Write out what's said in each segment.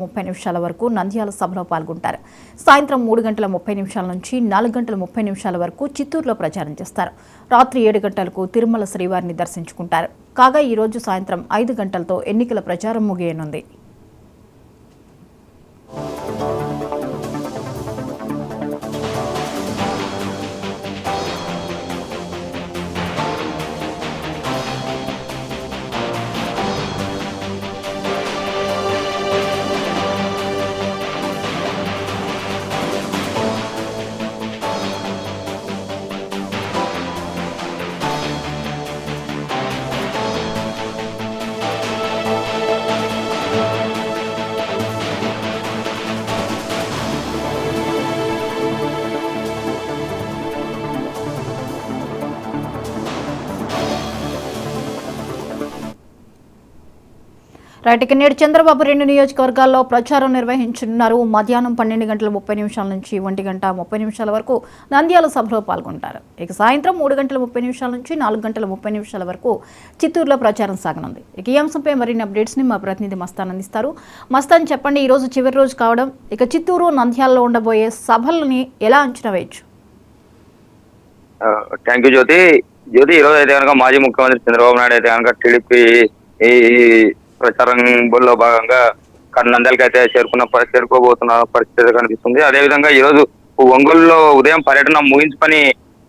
30 నిమిషాల వరకు నంద్యాల సభలో పాల్గొంటారు. సాయంత్రం 3:30 నుంచి 4:30 వరకు చిత్తూరులో ప్రచారం చేస్తారు. రాత్రి 7 గంటలకు తిరుమల శ్రీవారిని దర్శించుకుంటారు. కాగా ఈ రోజు సాయంత్రం 5 గంటలతో ఎన్నికల ప్రచారం ముగియనుంది. రైట్, నేడు చంద్రబాబు 2 నియోజకవర్గాల్లో ప్రచారం నిర్వహించనున్నారు. మధ్యాహ్నం 12:30 నుంచి 1:30 వరకు నంద్యాల సభలో పాల్గొంటారు. ఇక సాయంత్రం 3:30 నుంచి 4:30 వరకు చిత్తూరులో ప్రచారం సాగనుంది. ఇక ఈ అంశంపై మరిన్ని అప్డేట్స్ ని మా ప్రతినిధి మస్తాన్ అందిస్తారు. మస్తాన్, చెప్పండి, ఈ రోజు చివరి రోజు కావడం, ఇక చిత్తూరు నంద్యాలలో ఉండబోయే సభల్ని ఎలా అంచనా వేయచ్చు? థ్యాంక్ యూ జ్యోతి. ఈ రోజు అయితే కనుక మాజీ ముఖ్యమంత్రి చంద్రబాబు నాయుడు అయితే కనుక టీడీపీ ఈ ప్రచారంలో భాగంగా నంద్యాలకు అయితే చేరుకోబోతున్న పరిస్థితి కనిపిస్తుంది. అదేవిధంగా ఈ రోజు ఒంగోలులో ఉదయం పర్యటన ముగించుకొని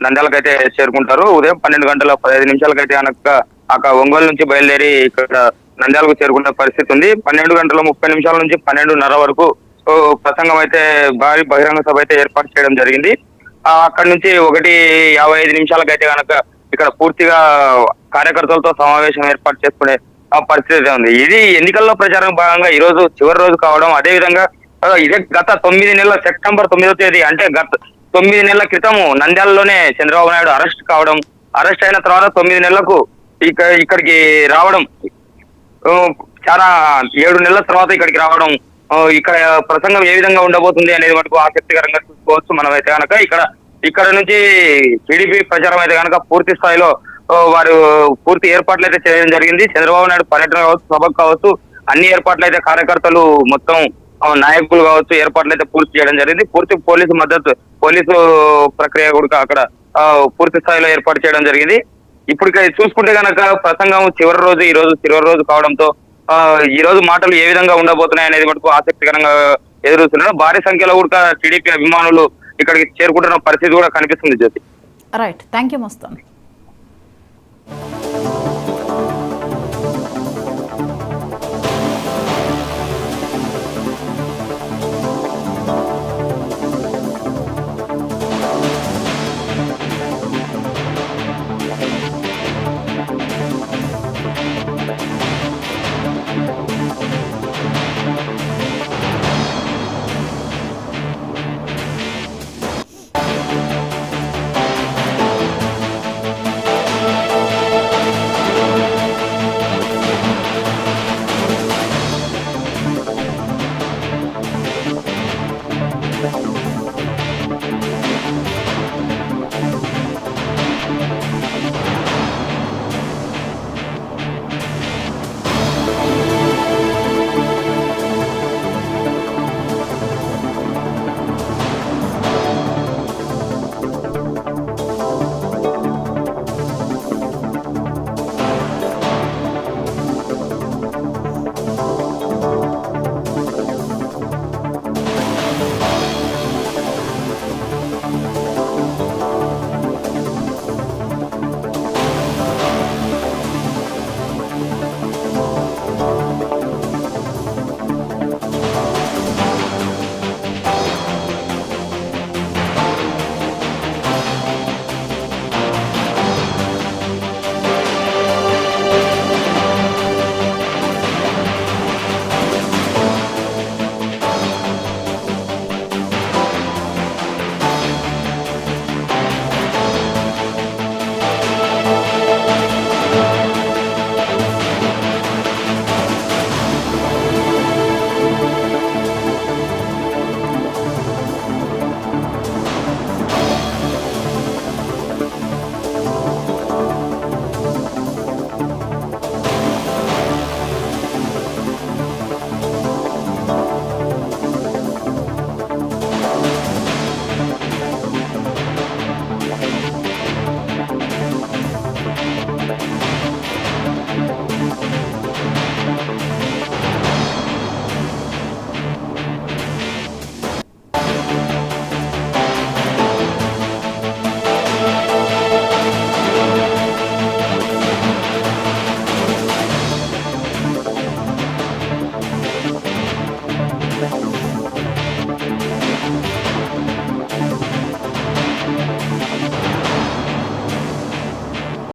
నంద్యాలకు అయితే చేరుకుంటారు. ఉదయం 12:15 కనుక అక్కడ ఒంగోలు నుంచి బయలుదేరి ఇక్కడ నంద్యాలకు చేరుకునే పరిస్థితి ఉంది. 12:30 నుంచి 12:30 వరకు ప్రసంగం అయితే భారీ బహిరంగ సభ అయితే ఏర్పాటు చేయడం జరిగింది. అక్కడ నుంచి 1:55 అయితే కనుక ఇక్కడ పూర్తిగా కార్యకర్తలతో సమావేశం ఏర్పాటు చేసుకునే పరిస్థితి ఉంది. ఇది ఎన్నికల్లో ప్రచారం భాగంగా ఈ రోజు చివరి రోజు కావడం, అదే విధంగా ఇదే గత 9 నెలల సెప్టెంబర్ 9వ తేదీ అంటే గత 9 నెలల క్రితం నంద్యాలలోనే చంద్రబాబు నాయుడు అరెస్ట్ కావడం, అరెస్ట్ అయిన తర్వాత 9 నెలలకు ఇక్కడికి రావడం, చాలా 7 నెలల తర్వాత ఇక్కడికి రావడం, ఇక్కడ ప్రసంగం ఏ విధంగా ఉండబోతుంది అనేది మటుకు ఆసక్తికరంగా చూసుకోవచ్చు. మనం అయితే కనుక ఇక్కడ నుంచి టీడీపీ ప్రచారం అయితే కనుక పూర్తి స్థాయిలో వారు పూర్తి ఏర్పాట్లు అయితే చేయడం జరిగింది. చంద్రబాబు నాయుడు పర్యటన కావచ్చు, సభకు కావచ్చు, అన్ని ఏర్పాట్లు అయితే కార్యకర్తలు మొత్తం నాయకులు కావచ్చు ఏర్పాట్లు అయితే పూర్తి చేయడం జరిగింది. పూర్తి పోలీసు ప్రక్రియ కూడా అక్కడ పూర్తి స్థాయిలో ఏర్పాటు చేయడం జరిగింది. ఇప్పుడు చూసుకుంటే కనుక ప్రసంగం చివరి రోజు కావడంతో ఈ రోజు మాటలు ఏ విధంగా ఉండబోతున్నాయి అనేది మటుకు ఆసక్తికరంగా ఎదురుస్తున్నారు. భారీ సంఖ్యలో కూడా టీడీపీ అభిమానులు ఇక్కడికి చేరుకుంటున్న పరిస్థితి కూడా కనిపిస్తుంది Jyothi. Right, thank you Mastan.